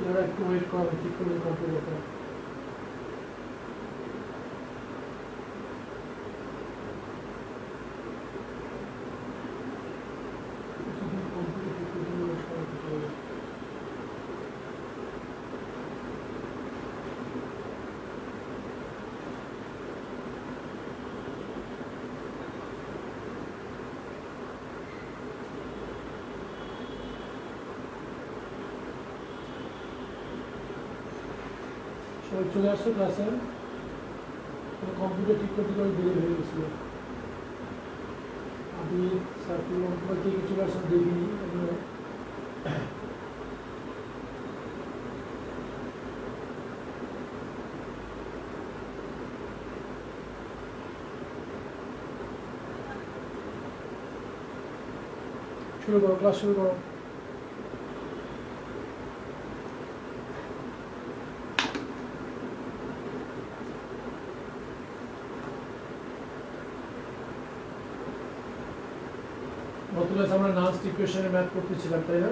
এরা একটু ওয়েট করো, ঠিক করে কমপ্লিট করো। সবাই চলে আসছো ক্লাসে, কম্পিউটার ঠিক করতে করে দেরি হয়ে গেছিল। আমি সার্কুল থেকে চলে আসলাম, দেখিনি। শুরু করো, ক্লাস শুরু করো। গত ক্লাসে আমরা নার্স ইকুয়েশনে ম্যাথ করতেছিলাম, তাই না?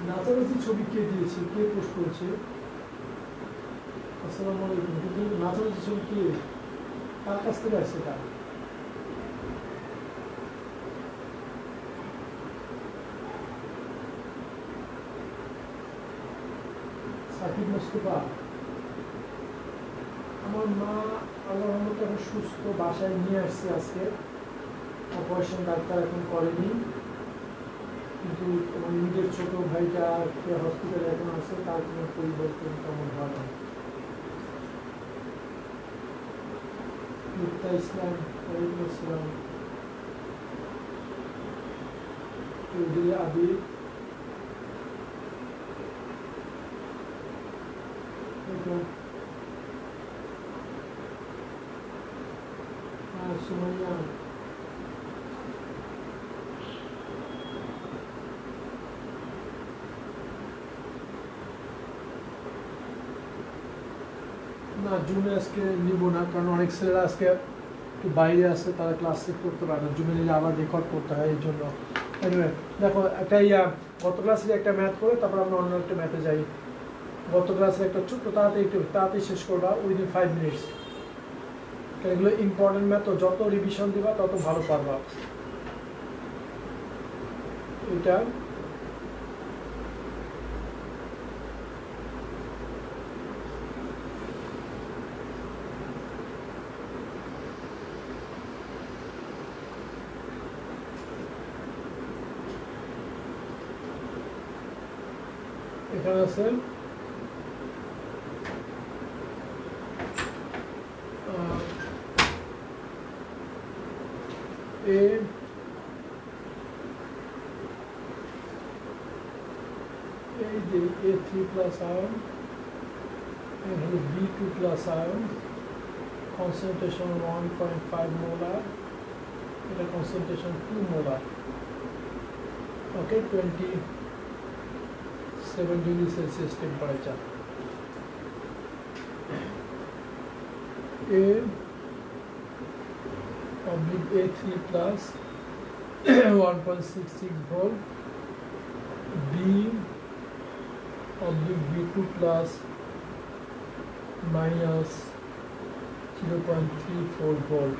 নাচানাচি ছবি কে দিয়েছে, কে পোস্ট করেছে? আসসালামু আলাইকুম। কিন্তু নাচানাচি ছবি কে, কার কাছ থেকে আসছে? কার? সাকিব মুস্তফা। আমার মা আল্লাহর রহমতে এখন সুস্থ, বাসায় নিয়ে আসছে আজকে। অপারেশন ডাক্তার এখন করেনি, কিন্তু আমার নিজের ছোট ভাইটা হসপিটালে এখন আছে, তার কোনো পরিবর্তন তেমন হয় না। মুক্তা ইসলাম, ওয়ালাইকুম আসসালাম। চৌধুরী আবির, সুমাইয়া, না জুমে আজকে নিব না, কারণ অনেক ছেলেরা আজকে একটু বাইরে আসছে, তারা ক্লাস চেক করতে পারে না। জুমে নিলে আবার রেকর্ড করতে হয়, এই জন্য। এনিওয়ে দেখো, একটা গত ক্লাসে একটা ম্যাথ করে তারপর আমরা অন্য একটা ম্যাথে যাই। গত ক্লাসে একটা ছোট্ট তাড়াতাড়ি শেষ করবা, উইদিন 5 মিনিটস। এগুলো ইম্পর্টেন্ট ম্যাথ, তো যত রিভিশন দিবা তত ভালো পারবা। এটা এখানে আছে এ এই যে A3 প্লাস আয়ন, এখানে B2 plus ion, concentration 1.5 molar, এটা concentration 2 molar. Okay, 27 degree Celsius temperature. A oblique A3 plus 1.66 volt, B oblique B2 plus minus 0.34 volt।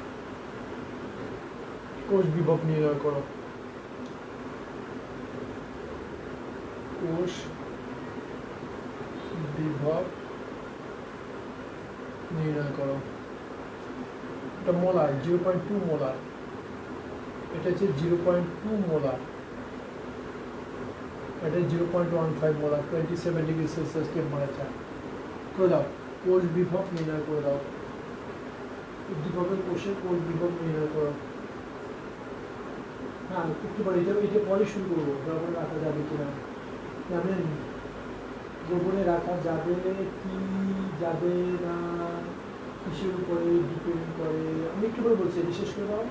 কোষ বিভব নির্ণয় করো। কোষ বিভব নির্ণয় করো। এটা মোলার, 0.2 মোলার। এটা হচ্ছে 0.2 মোলার, এটা 0.15 মোলার, 27 ডিগ্রি সেলসিয়াস টেম্পারেচার। করে দাও, কোষ বিভব নির্ণয় করে দাও। উদ্দীপকের কোষের কোষ বিভব নির্ণয় করো। হ্যাঁ, একটু পরে, এটা পরে শুরু করবো। গোপনে রাখা যাবে কিনা জানেন? গোপনে রাখা যাবে কি যাবে না, কিসের উপরে ডিপেন্ড করে, আমি একটু করে বলছি, বিশেষ করে দাও।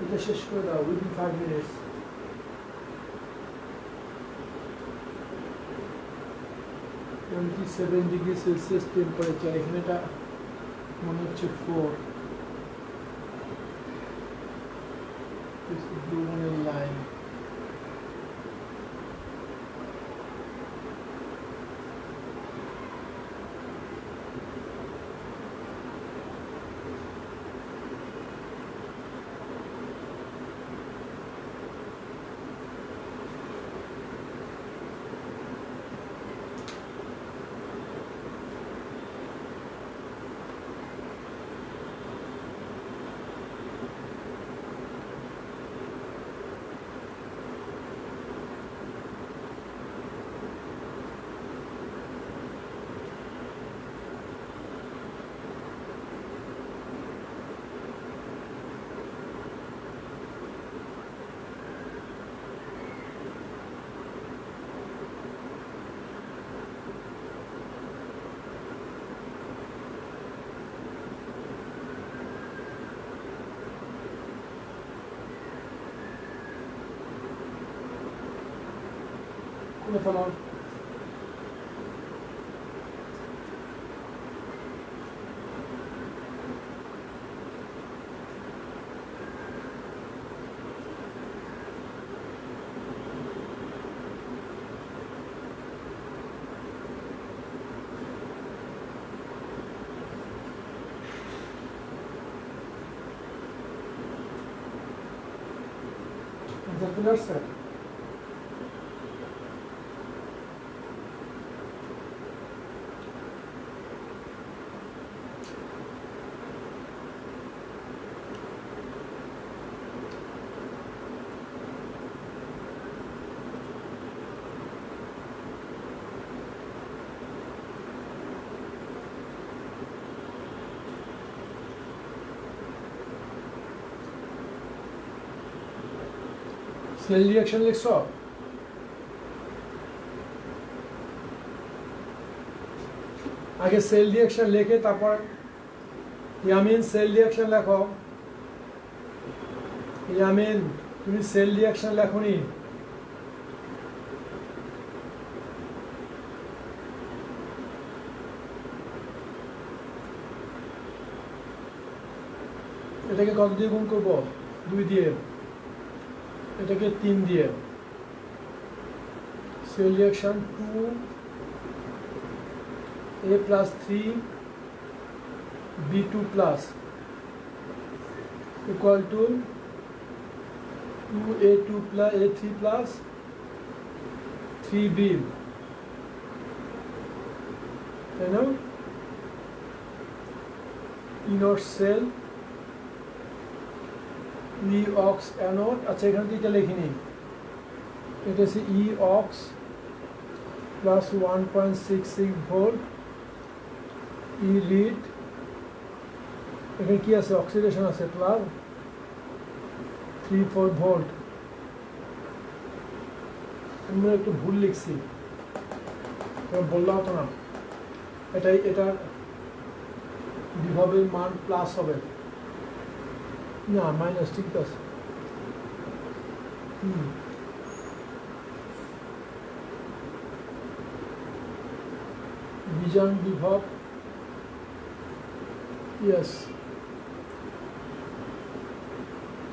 এটা শেষ করে দাও within 5 minutes. 27 degree Celsius temperature, এখানে এটা মনে হচ্ছে 4, ব্লু লাইন। করে ফেলাম। চলে আসছে? সেল রিঅ্যাকশন লিখছ? আগে সেল রিঅ্যাকশন লিখে তারপর ইয়ামিন সেল রিঅ্যাকশন লেখো। ইয়ামিন তুমি সেল রিঅ্যাকশন লেখনি? এটাকে কত দিয়ে গুণ করবো? 2 দিয়ে। এটাকে 3 দিয়ে। Cell reaction 2a plus 3 b2 plus equal to 2a2 plus a3 plus 3b, you know, inert cell E ox anode। আচ্ছা এখানে এটা লিখিনি, এটা হচ্ছে E ox plus 1.66 volt, E lead, এখানে কি আছে? অক্সিডেশন আছে, প্লাস 3-4 ভোল্ট। আমরা একটু ভুল লিখছি, বললে হতো না। এটার বিভবের মান প্লাস হবে না, মাইনাস, ঠিক আছে। বিজান বিভব, ইয়েস,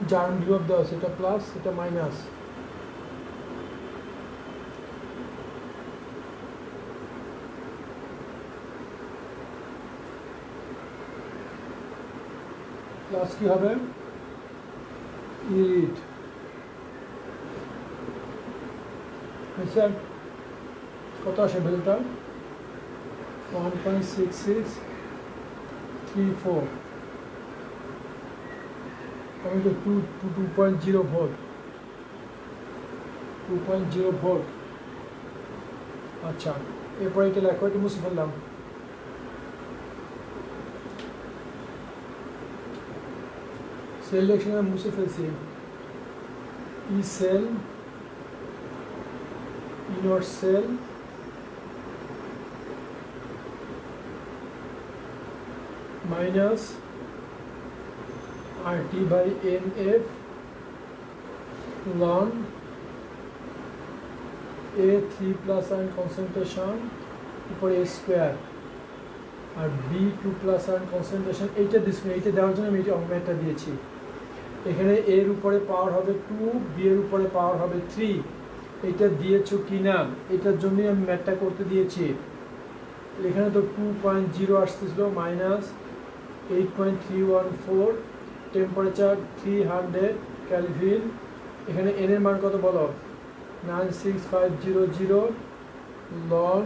জারণ বিভব দেওয়া আছে, এটা প্লাস, এটা মাইনাস। প্লাস কি হবে? ইট, আচ্ছা কত আসে ভ্যালুটা? 1.6634, আমি তো 2.0 ভোল্ট, 2.0 ভোল্ট। আচ্ছা এরপরে এটা লেখো, এটা মুছে ফেললাম। সেল রিঅ্যাকশন মুছে ফেলছি। ই sell, inert cell minus RT by NF ln A3 plus ion concentration উপরে এ স্কোয়ার আর বি টু প্লাস আর কনসেন্ট্রেশন এইটা দিচ্ছি, এইটা দেওয়ার জন্য আমি এই ম্যাথটা দিয়েছি। এখানে এর উপরে পাওয়ার হবে 2, বি এর উপরে পাওয়ার হবে 3। এটা দিয়েছো কি না এটার জন্যই আমি ম্যাথটা করতে দিয়েছি। এখানে তো 2.0 আসতেছিল মাইনাস 8.314, টেম্পারেচার 300 কেলভিন। এখানে এন এর মান কত বলো, 96500 লন।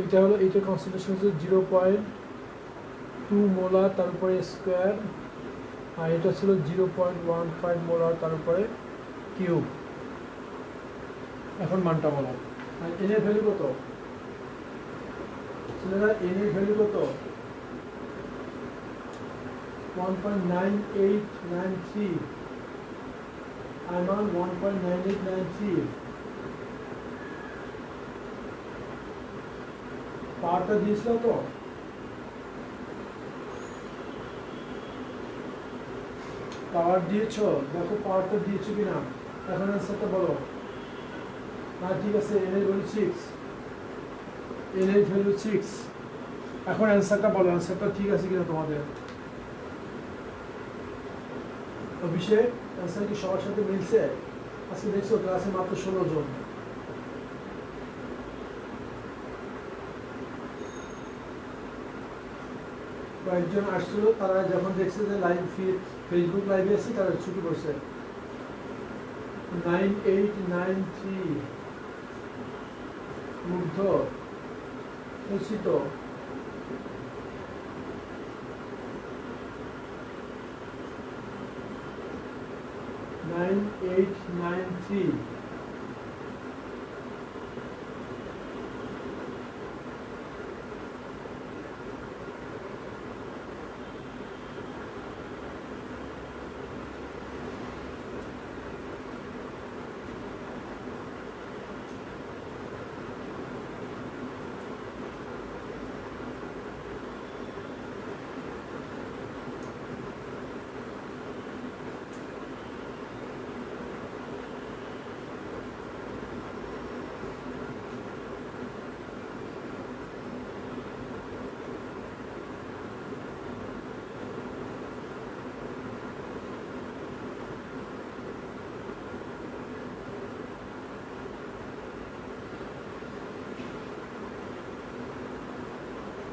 এটা হলো, এইটার কনসেন্ট্রেশন হচ্ছে 0.2 মোলার, তার উপরে স্কোয়ার, আর এটা ছিল 0.15 মোলার, তার উপরে কিউব। এখন মানটা বলো, আর এন এর ভ্যালু কত ছেলেরা, এন এর ভ্যালু কত, 1.9893, আর মান 1.9893। পাওয়ারটা দিয়েছিল তো, পাওয়ার দিয়েছো, দেখো পাওয়ারটা দিয়েছো কিনা। এখন অ্যান্সারটা বলো। না ঠিক আছে, এন এর ভ্যালু 6, এন এর ভ্যালু 6। এখন অ্যান্সারটা বলো, অ্যান্সারটা ঠিক আছে কিনা তোমাদের। অভিষেক অ্যান্সার কি সবার সাথে মিলছে? আজকে দেখছো ক্লাসে মাত্র 16 জন। কয়েকজন আসছিল, তারা যখন দেখছে যে লাইভ ফেসবুক লাইভে আছে তারা ছুটি করছে। 9893 মুগ্ধ নিশ্চিত। Nine eight nine three.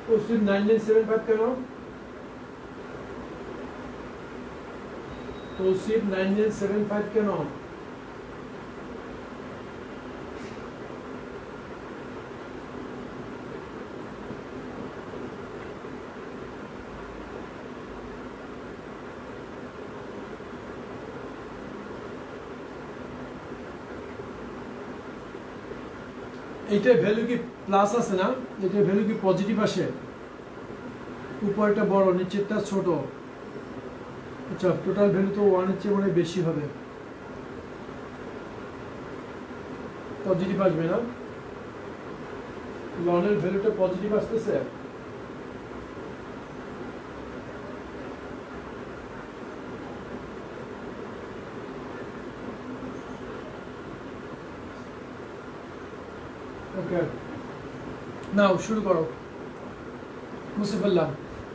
Question 9975 কেন? কোশ্চেন 9975 কেন? এইটার ভ্যালু কি প্লাস আছে না? এটার ভ্যালু কি পজিটিভ আসে? উপরটা বড়, নিচেরটা ছোট। আচ্ছা, টোটাল ভ্যালু তো 1 এর চেয়ে মনে হয় বেশি হবে। পজিটিভ আসবে না? লনের ভ্যালুটা পজিটিভ আসতেছে। ওকে, নাও শুরু করো। মুছে ফেললাম।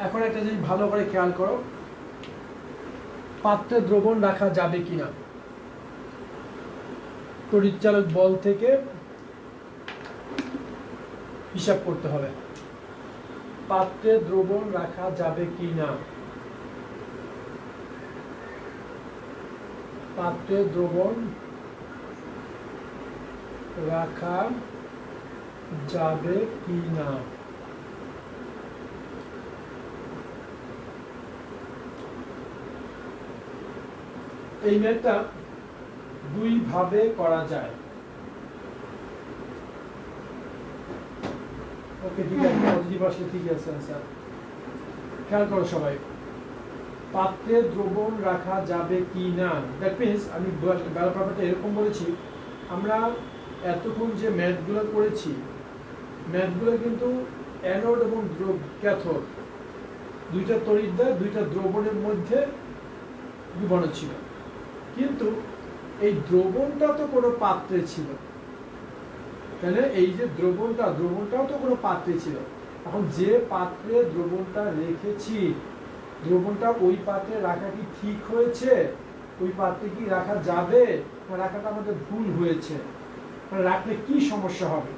এখন একটা জিনিস ভালো করে খেয়াল করো, পাত্রে দ্রবণ রাখা যাবে কিনা তড়িৎচালক বল থেকে হিসাব করতে হবে। পাত্রে দ্রবণ রাখা যাবে কিনা, পাত্রে দ্রবণ রাখা যাবে কিনা। এই ম্যাথটা দুই ভাবে করা যায়। ওকে, ঠিক আছে, পজিটিভ আসলে ঠিক আছে স্যার। খেয়াল করো সবাই, পাত্রে দ্রবণ রাখা যাবে কি না। দ্যাট মিনস আমি ব্যাপারটা এরকম বলেছি, আমরা এতক্ষণ যে ম্যাথগুলো করেছি, ম্যাথগুলো কিন্তু অ্যানোড এবং ক্যাথোড দুইটা তড়িৎদ্বার, দুইটা দ্রবণের মধ্যে ডুবানো ছিল, কিন্তু এই দ্রবণটা তো কোনো পাত্রে ছিল। তাহলে এই যে দ্রবণটাও তো কোনো পাত্রে ছিল, এখন যে পাত্রে দ্রবণটা রেখেছি, দ্রবণটা ওই পাত্রে রাখা কি ঠিক হয়েছে, ওই পাত্রে কি রাখা যাবে, রাখাটা আমাদের ভুল হয়েছে, রাখলে কি সমস্যা হবে।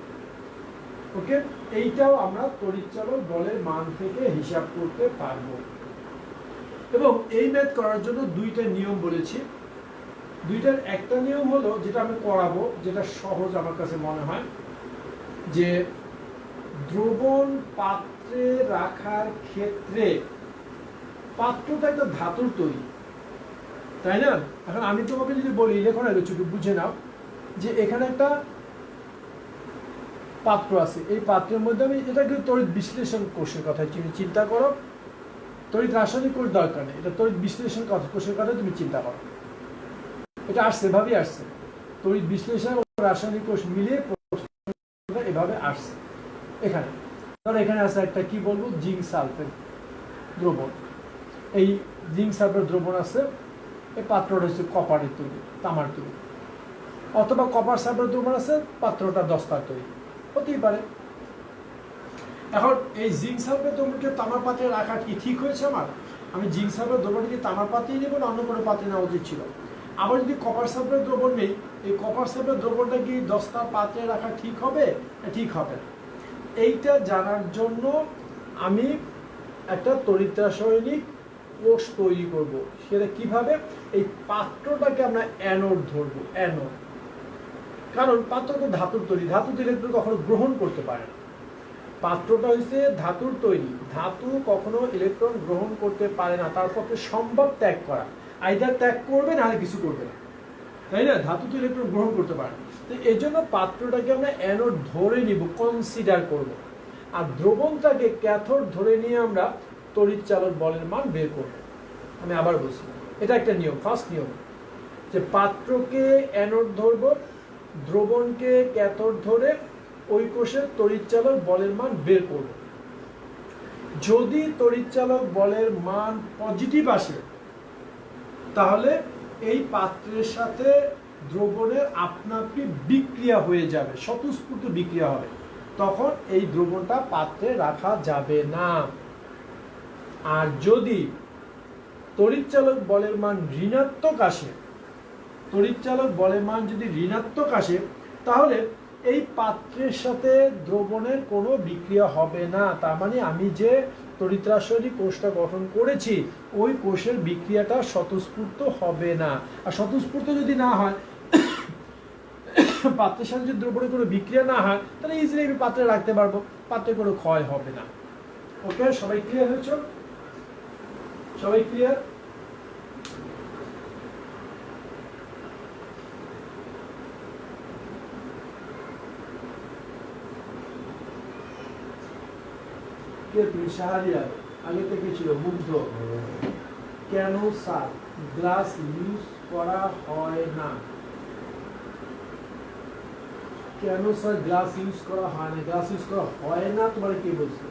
ওকে, এইটাও আমরা তড়িৎচালক বলের মান থেকে হিসাব করতে পারবো। এবং এই ম্যাথ করার জন্য দুইটা নিয়ম বলেছি। দুইটার একটা নিয়ম হলো, যেটা আমি করাবো, যেটা সহজ আমার কাছে মনে হয়, যে দ্রবণ পাত্রে রাখার ক্ষেত্রে, পাত্রটা একটা ধাতুর তৈরি, তাই না? এখন আমি তোমাকে যদি বলি, লেখন আগে একটু বুঝে নাও, যে এখানে একটা পাত্র আছে, এই পাত্রের মধ্যে আমি, এটা কিন্তু তড়িৎ বিশ্লেষণ কোষের কথা তুমি চিন্তা করো, তড়িৎ রাসায়নিক কোষ দরকার নেই, এটা তড়িৎ বিশ্লেষণ কোষের কথা তুমি চিন্তা করো। এটা আসছে, এভাবেই আসছে, তড়িৎ বিশ্লেষণ ও রাসায়নিক কোষ মিলিয়ে এভাবে আসছে। এখানে ধরো এখানে আছে একটা কি বলবো, জিঙ্ক সালফেট দ্রবণ, এই জিঙ্ক সালফেট দ্রবণ আছে, এই পাত্রটা হচ্ছে কপারের তৈরি, তামার তৈরি, অথবা কপার সালফেট দ্রবণ আছে, পাত্রটা দস্তার তৈরি, হতেই পারে। এখন এই জিঙ্ক সালফেট দ্রবণকে তামার পাত্রে রাখা কি ঠিক হয়েছে আমার? আমি জিঙ্ক সালফেট দ্রবণকে তামার পাত্রেই নেবো না অন্য কোনো পাত্রে নেওয়া উচিত ছিল? আবার যদি কপার সালফেট দ্রবণ নেই, এই কপার সালফেট দ্রবণটা কি দস্তার পাত্রে রাখা ঠিক হবে? ঠিক হবে। এইটা জানার জন্য আমি একটা তড়িৎ রাসায়নিক কোষ তৈরি করব। সেটা কিভাবে? এই পাত্রটাকে আমরা অ্যানোড ধরবো, অ্যানোড, কারণ পাত্র তো ধাতুর তৈরি, ধাতু ইলেকট্রন কখনো গ্রহণ করতে পারে না। পাত্রটা হচ্ছে ধাতুর তৈরি, ধাতু কখনো ইলেকট্রন গ্রহণ করতে পারে না, তার পক্ষে সম্ভব ত্যাগ করা, আইদার ত্যাগ করবে না কিছু করবে না, তাই না? ধাতু তো ইলেকট্রন গ্রহণ করতে পারে না, তো এই জন্য পাত্রটাকে আমরা অ্যানোড ধরে নিব, কনসিডার করব, আর দ্রবণটাকে ক্যাথোড ধরে নিয়ে আমরা তড়িৎচালক বলের মান বের করব। আমি আবার বলছি, এটা একটা নিয়ম, ফার্স্ট নিয়ম, যে পাত্রকে অ্যানোড ধরব, দ্রবণকে ক্যাথোড ধরে ওই কোষের তড়িৎচালক বলের মান বের করব। যদি তড়িৎচালক বলের মান পজিটিভ আসে, তাহলে এই পাত্রের সাথে দ্রবণের আপনাপনি বিক্রিয়া হয়ে যাবে, স্বতঃস্ফূর্ত বিক্রিয়া হবে, তখন এই দ্রবণটা পাত্রে রাখা যাবে না। আর যদি তড়িৎচালক বলের মান ঋণাত্মক আসে, তড়িৎচালক বলের মান যদি ঋণাত্মক আসে, তাহলে এই পাত্রের সাথে দ্রবণের কোনো বিক্রিয়া হবে না। তার মানে আমি যে তড়িৎ রাসায়নিক কোষটা গঠন করেছি, ওই কোষের বিক্রিয়াটা স্বতঃস্ফূর্ত হবে না। আর স্বতঃস্ফূর্ত যদি না হয়, পাত্রের সাথে যদি দ্রবণের কোনো বিক্রিয়া না হয়, তাহলে ইজিলি আমি পাত্রে রাখতে পারবো, পাত্রে কোনো ক্ষয় হবে না। ওকে, সবাই ক্লিয়ার হয়েছে? সবাই ক্লিয়ার? শাহরিয়ার আগে থেকে ছিল মুগ্ধ, কেন স্যার গ্লাস ইউজ করা হয় না? কেন স্যার গ্লাস ইউজ করা হয় না? গ্লাস ইউজ করা হয় না তোমার কে বলছে?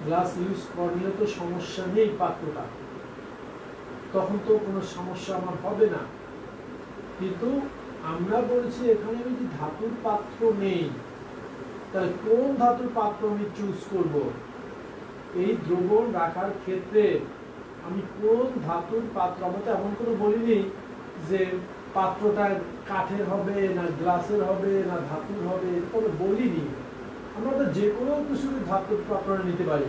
গ্লাস ইউজ করলে তো সমস্যা নেই, পাত্রটা তখন তো কোনো সমস্যা আমার হবে না, কিন্তু আমরা বলছি এখানে যদি ধাতুর পাত্র নেই, তাহলে কোন ধাতুর পাত্র আমি চুজ করব? এই দ্রবণ রাখার ক্ষেত্রে আমি কোন ধাতুর পাত্র, আমরা তো এমন করে বলিনি যে পাত্রটা কাঠের হবে না গ্লাসের হবে না ধাতুর হবে, এরকম বলিনি। আমরা তো যে কোনো কিছু ধাতুর পাত্র নিতে পারি,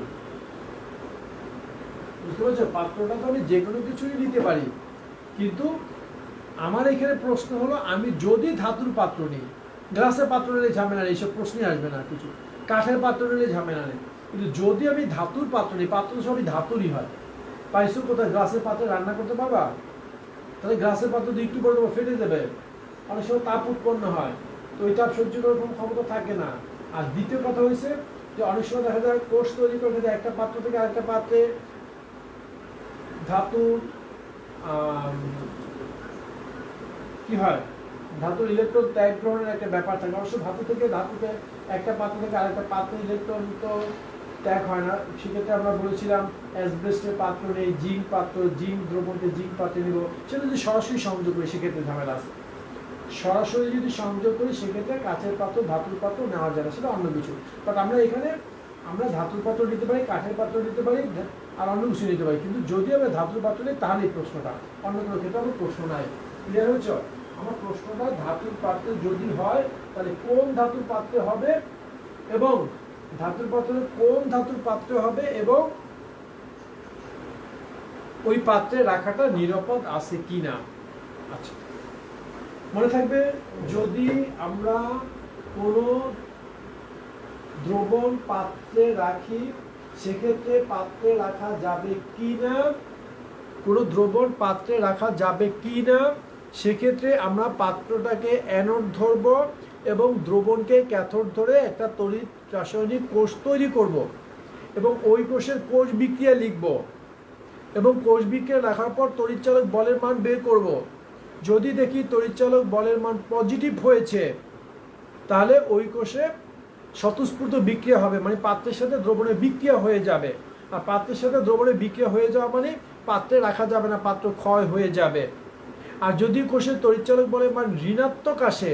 বুঝতে পারছো? পাত্রটা তো আমি যে কোনো কিছুই নিতে পারি, কিন্তু আমার এখানে প্রশ্ন হলো, আমি যদি ধাতুর পাত্র নিই, গ্লাসের পাত্র নিলে ঝামেলা নেই, এইসব প্রশ্নই আসবে না কিছু, কাঠের পাত্র নিলে ঝামেলা নেই, কিন্তু যদি আমি ধাতুর পাত্র নিই, পাত্র তো সবই ধাতুরই হয়। পাইছো কোথায়? গ্লাসের পাত্রে রান্না করতে পারবা? তাহলে গ্লাসের পাত্র দিয়ে একটু পরে ফেটে যাবে, অনেক সময় তাপ উৎপন্ন হয়, তো ওই তাপ সহ্য করার কোনো ক্ষমতা থাকে না। আর দ্বিতীয় কথা হয়েছে যে অনেক সময় দেখা যায় কোষ তৈরি করতে যায় একটা পাত্র থেকে আরেকটা পাত্রে ধাতুর কি হয়, ধাতুর ইলেকট্রন ত্যাগ গ্রহণের একটা ব্যাপার থাকে। অবশ্য ধাতু থেকে ধাতুতে একটা পাত্র থেকে আরেকটা পাত্রে ইলেকট্রন তো ত্যাগ হয় না, সেক্ষেত্রে আমরা বলেছিলাম অ্যাসবেস্টের পাত্র নেই, জিঙ্ক পাত্র, জিঙ্ক দ্রবণকে জিঙ্ক পাত্রে নিব, সেটা যদি সরাসরি সংযোগ করি সেক্ষেত্রে ঝামেলা আছে। সরাসরি যদি সংযোগ করি সেক্ষেত্রে কাচের পাত্র ধাতুর পাত্র নেওয়া যায় না, সেটা অন্য কিছু। বাট আমরা এখানে আমরা ধাতুর পাত্র নিতে পারি, কাঠের পাত্র নিতে পারি, আর অন্য কিছু নিতে পারি, কিন্তু যদি আমরা ধাতুর পাত্র নিই তাহলে এই প্রশ্নটা, অন্য কোনো ক্ষেত্রে আমার প্রশ্ন নাই। ক্লিয়ার হয়েছে? আমার প্রশ্নটা ধাতুর পাত্রে যদি হয় তাহলে কোন ধাতুর পাত্রে হবে, এবং ধাতুর পাত্রে কোন ধাতুর পাত্রে হবে, এবং ওই পাত্রে রাখাটা নিরাপদ আছে কিনা। আচ্ছা, মনে থাকবে যদি আমরা কোনো দ্রবণ পাত্রে রাখি সেক্ষেত্রে পাত্রে রাখা যাবে কি না, কোনো দ্রবণ পাত্রে রাখা যাবে কি না, সেক্ষেত্রে আমরা পাত্রটাকে অ্যানোড ধরব এবং দ্রবণকে ক্যাথোড ধরে একটা তড়িৎ রাসায়নিক কোষ তৈরি করব এবং ওই কোষের কোষ বিক্রিয়া লিখব এবং কোষ বিক্রিয়া রাখার পর তড়িৎচালক বলের মান বের করব। যদি দেখি তড়িৎচালক বলের মান পজিটিভ হয়েছে তাহলে ওই কোষে স্বতঃস্ফূর্ত বিক্রিয়া হবে, মানে পাত্রের সাথে দ্রবণের বিক্রিয়া হয়ে যাবে। আর পাত্রের সাথে দ্রবণের বিক্রিয়া হয়ে যাওয়া মানে পাত্রে রাখা যাবে না, পাত্র ক্ষয় হয়ে যাবে। আর যদি কোষের তড়িৎচালক বলের মান ঋণাত্মক আসে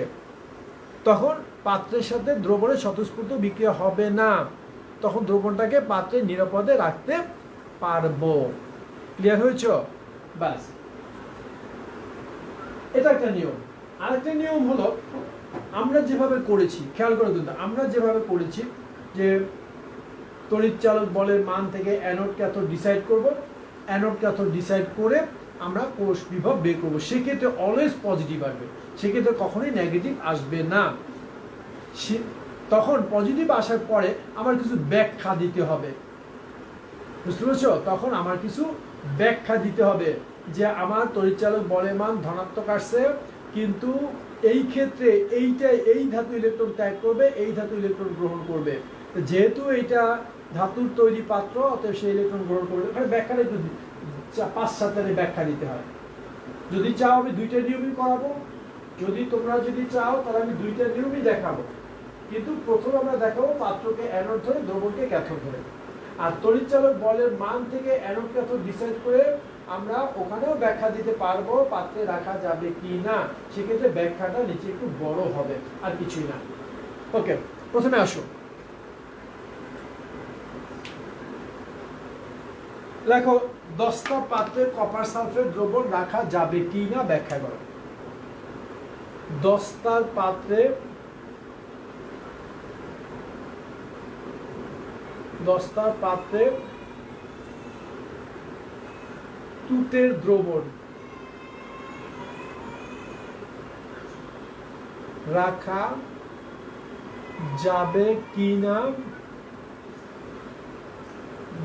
তখন পাত্রের সাথে দ্রবণের স্বতঃস্ফূর্ত বিক্রিয়া হবে না, তখন দ্রবণটাকে পাত্রে নিরাপদে রাখতে পারবো। ক্লিয়ার হয়েছ? বাস, এটা একটা নিয়ম। আরেকটা নিয়ম হলো আমরা যেভাবে করেছি, খেয়াল করে কিন্তু আমরা যেভাবে করেছি যে তড়িৎচালক বলের মান থেকে অ্যানোড ক্যাথোড ডিসাইড করব, অ্যানোড ক্যাথোড ডিসাইড করে আমরা কোষ বিভব বের করবো, সেক্ষেত্রে অলওয়েজ পজিটিভ আসবে, সেক্ষেত্রে কখনোই নেগেটিভ আসবে না। তখন পজিটিভ আসার পরে আমার কিছু ব্যাখ্যা দিতে হবে, বুঝতে পেরেছ? তখন আমার কিছু ব্যাখ্যা দিতে হবে যে আমার তড়িৎচালক বলের মান ধনাত্মক আসছে, কিন্তু এই ক্ষেত্রে এই ধাতু ইলেকট্রন ত্যাগ করবে, এই ধাতু ইলেকট্রন গ্রহণ করবে, যেহেতু এইটা ধাতুর তৈরি পাত্র অতএব সেই ইলেকট্রন গ্রহণ করবে। ওখানে ব্যাখ্যাটা একটু 5-7 ব্যাখ্যা দিতে হয়। যদি চাও আমি 2টা নিয়মই করাবো, যদি তোমরা যদি চাও তাহলে আমি 2টা নিয়মই দেখাবো, কিন্তু প্রথমে আমরা দেখাবো পাত্রকে অ্যানোড ধরে দ্রবণকে ক্যাথোড ধরে। আর তড়িৎচালক বলের মান থেকে অ্যানোড ক্যাথোড ডিসাইড করে আমরা ওখানেও ব্যাখ্যা দিতে পারবো পাত্রে রাখা যাবে কি না, সেক্ষেত্রে ব্যাখ্যাটা নিচে একটু বড় হবে, আর কিছুই না। ওকে, প্রথমে আসো, দেখো 10টা পাত্রে কপার সালফেট দ্রবণ রাখা যাবে কি না ব্যাখ্যা করো। 10টার পাত্রে 10টার পাত্রে তুতের দ্রবণ রাখা যাবে কি না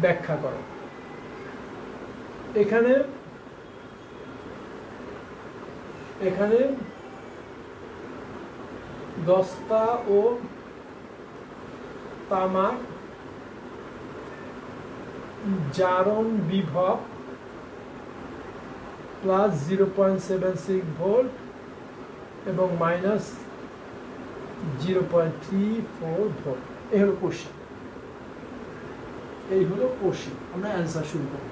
ব্যাখ্যা করো। এখানে এখানে দস্তা ও তামার জারণ বিভব প্লাস 0.76 ভোল্ট এবং মাইনাস 0.34 ভোল্ট। এই হলো কোশ্চেন, এই হলো কোশ্চেন। আমরা অ্যান্সার শুরু করব।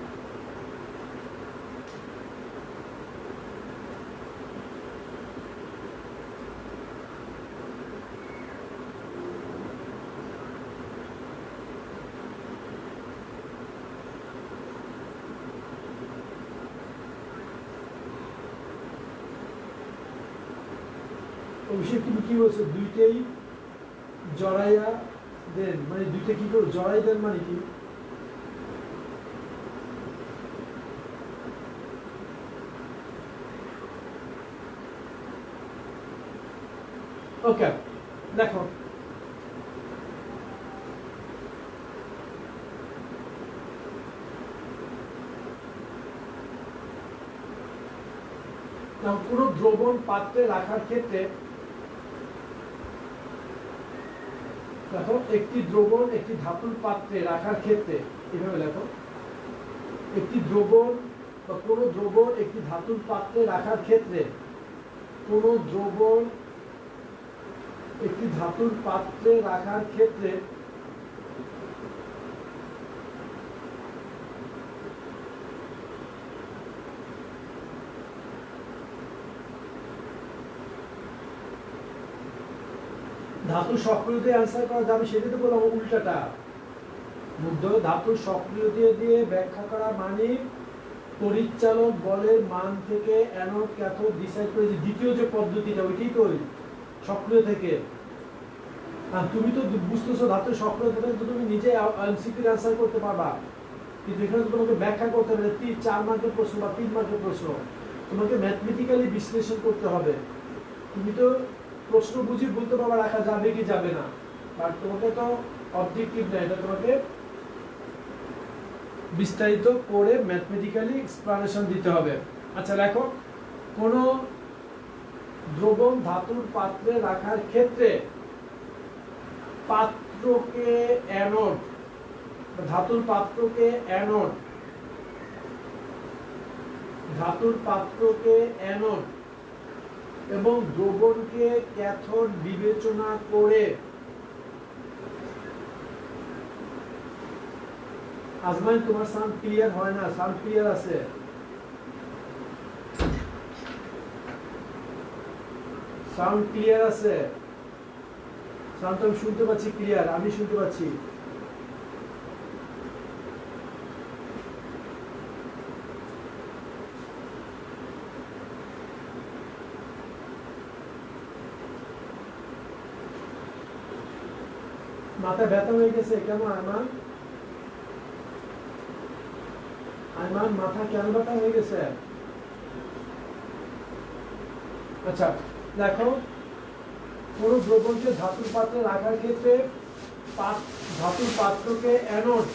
অভিষেক তুমি কি বলছো? 2টেই জড়াইয়া দেন, মানে 2টা কি করে জড়াই দেন মানে কি? ওকে, দেখো কোনো দ্রবণ পাত্রে রাখার ক্ষেত্রে দেখো একটি দ্রবণ একটি ধাতুর পাত্রে রাখার ক্ষেত্রে এভাবে দেখো, একটি দ্রবণ বা কোনো দ্রবণ একটি ধাতুর পাত্রে রাখার ক্ষেত্রে কোনো দ্রবণ একটি ধাতুর পাত্রে রাখার ক্ষেত্রে ধাতু সক্রিয় দিয়ে অ্যান্সার করা যাবে, সেটা তো বললাম উল্টাটা। ধাতু সক্রিয় দিয়ে ব্যাখ্যা করা মানে পরিচালক বলের মান থেকে অ্যানোড ক্যাথোড ডিসাইড করে, যে দ্বিতীয় যে পদ্ধতিটা ওইটাই তো সক্রিয় থেকে। আর তুমি তো বুঝতেছো ধাতু সক্রিয় থেকে তো তুমি নিজে এমসিকিউ অ্যান্সার করতে পারবা, কিন্তু এখানে তোমাকে ব্যাখ্যা করতে হবে 4 মার্কের প্রশ্ন বা 3 মার্কের প্রশ্ন, তোমাকে ম্যাথমেটিক্যালি বিশ্লেষণ করতে হবে। তুমি তো প্রশ্ন বুঝি বলতে পারবা রাখা যাবে কি যাবে না, বাট তোমাকে তো অবজেক্টিভ না, এটা তোমাকে বিস্তারিত করে ম্যাথমেটিক্যালি এক্সপ্লানেশন দিতে হবে। আচ্ছা লেখো, কোন দ্রবণ ধাতুর পাত্রে রাখার ক্ষেত্রে পাত্রকে অ্যানোড, ধাতুর পাত্রকে অ্যানোড, ধাতুর পাত্রকে অ্যানোড এবং দ্রবণকে ক্যাথোড বিবেচনা করে, আজমাইন তোমার সাউন্ড ক্লিয়ার হয় না, সাউন্ড ক্লিয়ার আছে? সাউন্ড ক্লিয়ার আছে? সাউন্ড আমি শুনতে পাচ্ছি ক্লিয়ার, আমি শুনতে পাচ্ছি। মাথা ব্যথা হয়ে গেছে কেন আয়মান? আয়মান মাথা কেন ব্যথা হয়ে গেছে? আচ্ছা দেখো, কোন দ্রবণকে ধাতুর পাত্রে রাখার ক্ষেত্রে ধাতুর পাত্রকে অ্যানোড,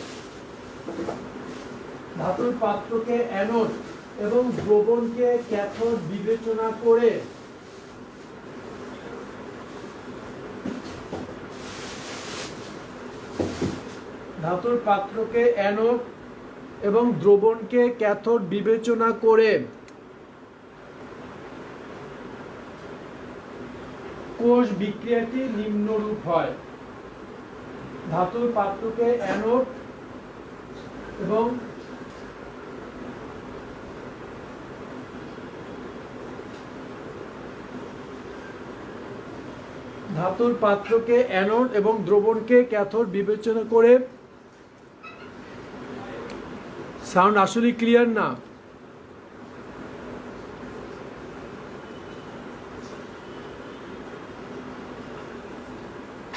ধাতুর পাত্রকে অ্যানোড এবং দ্রবণকে ক্যাথোড বিবেচনা করে ধাতুর পাত্রকে অ্যানোড এবং দ্রবণকে ক্যাথোড বিবেচনা করে কোষ বিক্রিয়াটি নিম্নরূপ হয়। ধাতুর পাত্রকে অ্যানোড এবং ধাতুর পাত্রকে অ্যানোড এবং দ্রবণকে ক্যাথোড বিবেচনা করে, সাউন্ড আসলে ক্লিয়ার না?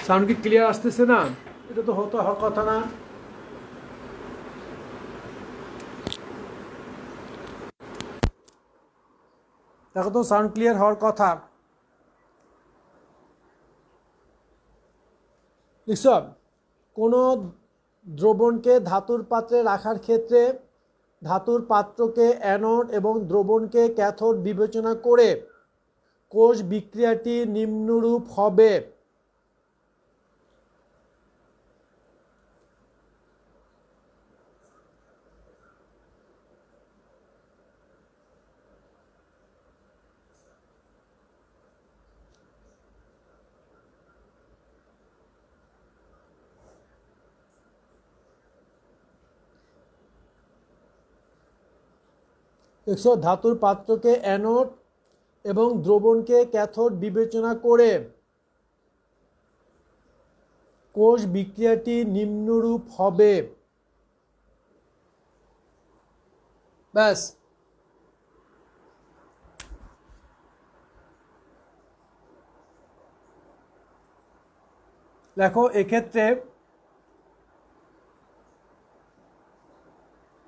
সাউন্ড কি ক্লিয়ার আসতেছে না? এটা তো হতো হওয়ার কথা না। দেখো তো সাউন্ড ক্লিয়ার হওয়ার কথা। দেখছ, কোনো দ্রবণকে ধাতুর পাত্রে রাখার ক্ষেত্রে ধাতুর পাত্রকে অ্যানোড এবং দ্রবণকে ক্যাথোড বিবেচনা করে কোষ বিক্রিয়াটি নিম্নরূপ হবে। দেখছো, ধাতুর পাত্রকে অ্যানোড এবং দ্রবণকে ক্যাথোড বিবেচনা করে কোষ বিক্রিয়াটি নিম্নরূপ হবে। ব্যাস। দেখো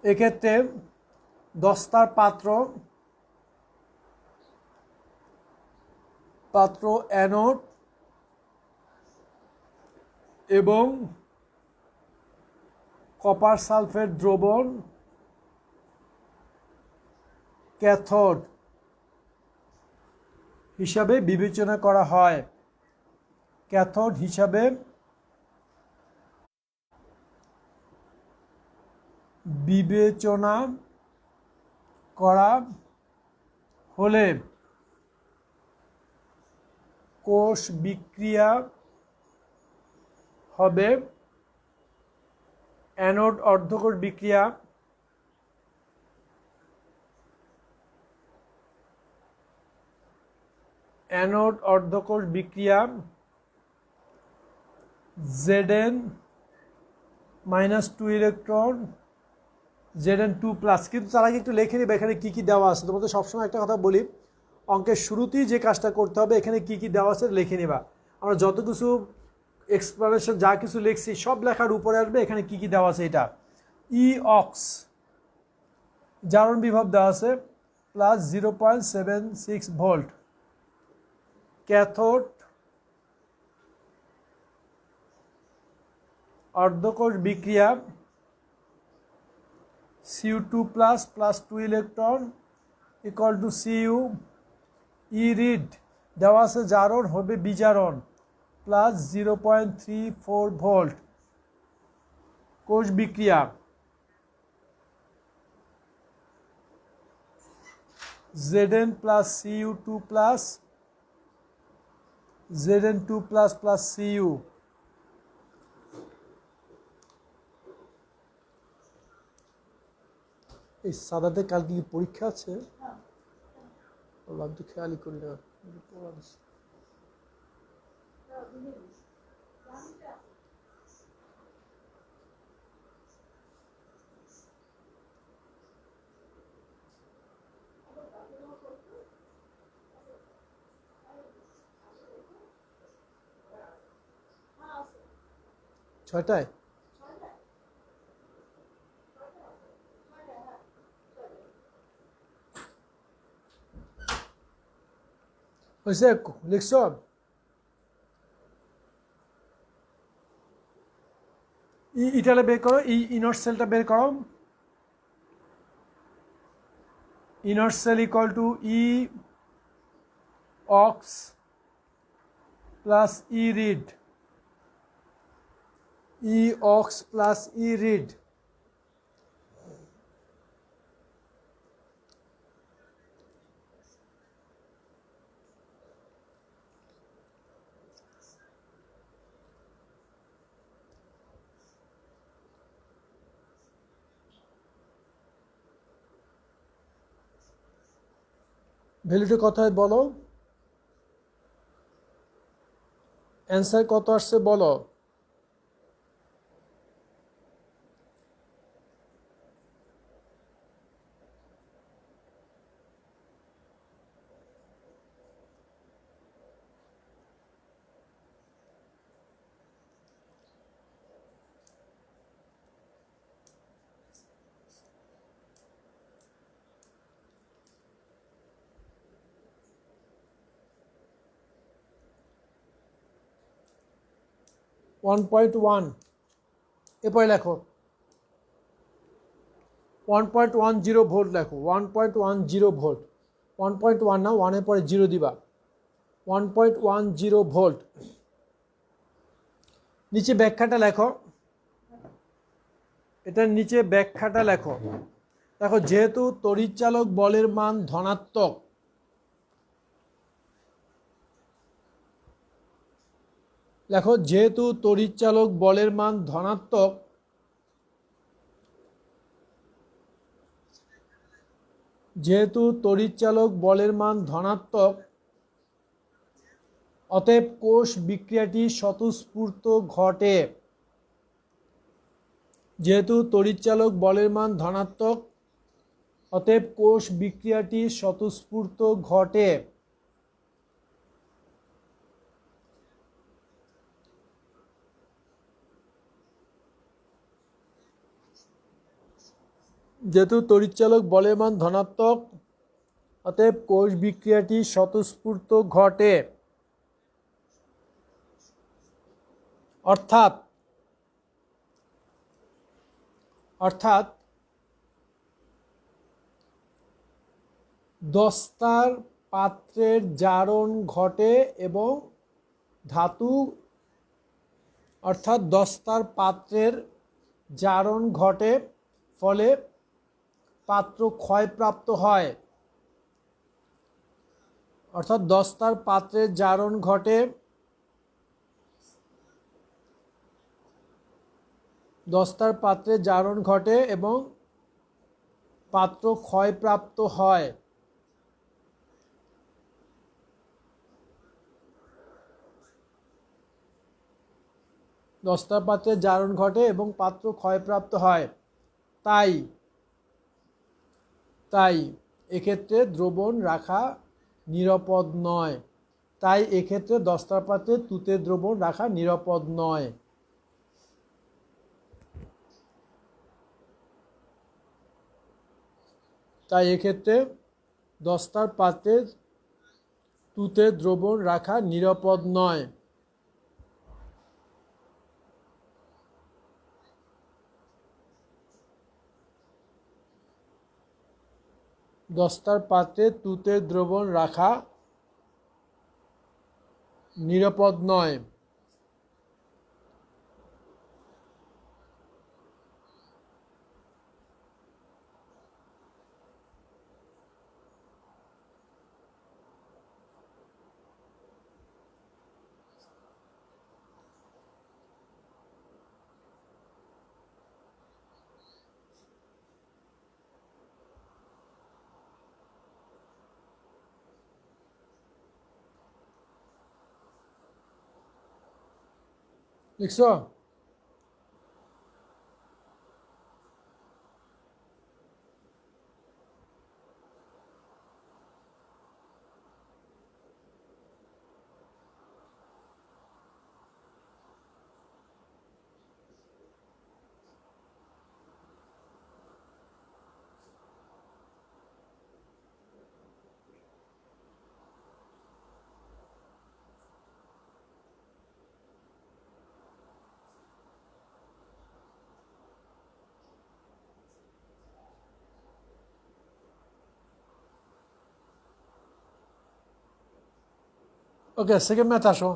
এক্ষেত্রে দস্তার পাত্র অ্যানোড এবং কপার সালফেট দ্রবণ ক্যাথোড হিসাবে বিবেচনা করা হয়। ক্যাথোড হিসাবে বিবেচনা করা হলে কোষ বিক্রিয়া হবে অ্যানোড অর্ধকোষ বিক্রিয়া, অ্যানোড অর্ধকোষ বিক্রিয়া Zn minus 2 electron Zn2 plus. কিন্তু তার আগে একটু লিখে নিবে এখানে কী কী দেওয়া আছে। তোমাদের সবসময় একটা কথা বলি, অঙ্কের শুরুতেই যে কাজটা করতে হবে এখানে কী কী দেওয়া আছে লিখে নিবা। আমরা যত কিছু এক্সপ্লানেশন যা কিছু লিখছি সব লেখার উপরে আসবে এখানে কী কী দেওয়া আছে। এটা ই অক্স জারণ বিভব দেওয়া আছে প্লাস 0.76 ভোল্ট, ক্যাথোড অর্ধকোষ বিক্রিয়া Cu2 plus plus 2 electron equal two Cu। ই রিড দেওয়া আছে জারণ হবে বিজারণ প্লাস 0.34 ভোল্ট, কোষ বিক্রিয়া Zn plus Cu2 plus Zn2 plus plus Cu। এই সাদাতে কালকে কি পরীক্ষা আছে? তো খেয়ালই করি না। ছয়টায় হয়েছে, লিখছ? ইটালে বের করো, ইনার সেলটা বের করো। Inner cell equal to E ox plus E red, E ox plus E red. ভ্যালুটা কত হয় বলো, অ্যান্সার কত আসছে বলো। ওয়ান 1.1, এরপরে লেখো 1.10 ভোল্ট লেখো, 1.10 ভোল্ট, 1.1 না, 1-এর পরে 0 দিবা, 1.10 ভোল্ট। নিচে ব্যাখ্যাটা লেখো, এটার নিচে ব্যাখ্যাটা লেখো। দেখো, যেহেতু তড়িৎচালক বলের মান ধনাত্মক, লেখো যেহেতু তড়িৎচালক বলের মান ধনাত্মক, যেহেতু তড়িৎচালক বলের মান ধনাত্মক, অতএব কোষ বিক্রিয়াটি স্বতঃস্ফূর্ত ঘটে। যেহেতু তড়িৎচালক বলের মান ধনাত্মক, অতএব কোষ বিক্রিয়াটি স্বতঃস্ফূর্ত ঘটে। যেহেতু তড়িৎচালক বলের মান ধনাত্মক, অতএব কোষ বিক্রিয়াটি স্বতঃস্ফূর্ত ঘটে। অর্থাৎ দস্তার পাত্রের জারণ ঘটে এবং ধাতু, অর্থাৎ দস্তার পাত্রের জারণ ঘটে, ফলে পাত্র ক্ষয়প্রাপ্ত হয়। অর্থাৎ দস্তার পাত্রের জারণ ঘটে, দস্তার পাত্রে জারণ ঘটে এবং পাত্র ক্ষয়প্রাপ্ত হয়। দস্তার পাত্রের জারণ ঘটে এবং পাত্র ক্ষয়প্রাপ্ত হয়, তাই তাই এক্ষেত্রে দ্রবণ রাখা নিরাপদ নয়। তাই এক্ষেত্রে দস্তার পাত্রে তুতের দ্রবণ রাখা নিরাপদ নয়। তাই এক্ষেত্রে দস্তার পাত্রে তুতের দ্রবণ রাখা নিরাপদ নয়। দস্তার পাত্রে তুতের দ্রবণ রাখা নিরাপদ নয়। লিখছো? ওকে, সেকেন্ড ম্যাথ আসো।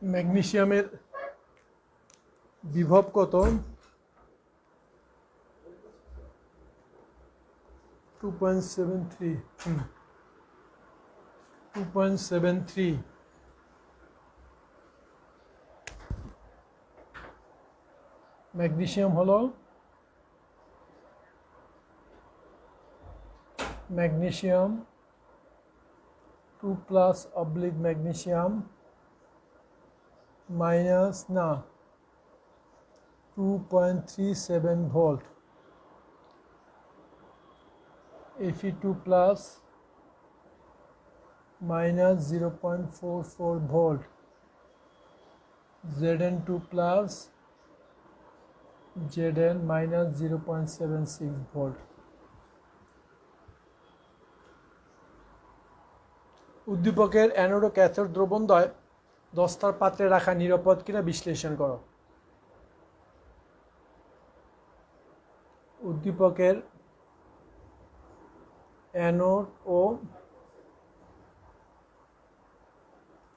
ম্যাগনেসিয়ামের বিভব কত? 2.73। 2.73। ম্যাগনেসিয়াম হলো ম্যাগনেসিয়াম 2+ ম্যাগনেসিয়াম মাইনাস না 2.37 volt, Fe2+ minus 0.44 volt, Zn2+ Zn minus 0.76 volt। উদ্দীপকের অ্যানোড ও ক্যাথোড দ্রবণদ্বয় দস্তার পাত্রে রাখা নিরাপদ কিনা বিশ্লেষণ করো। উদ্দীপকের অ্যানোড ও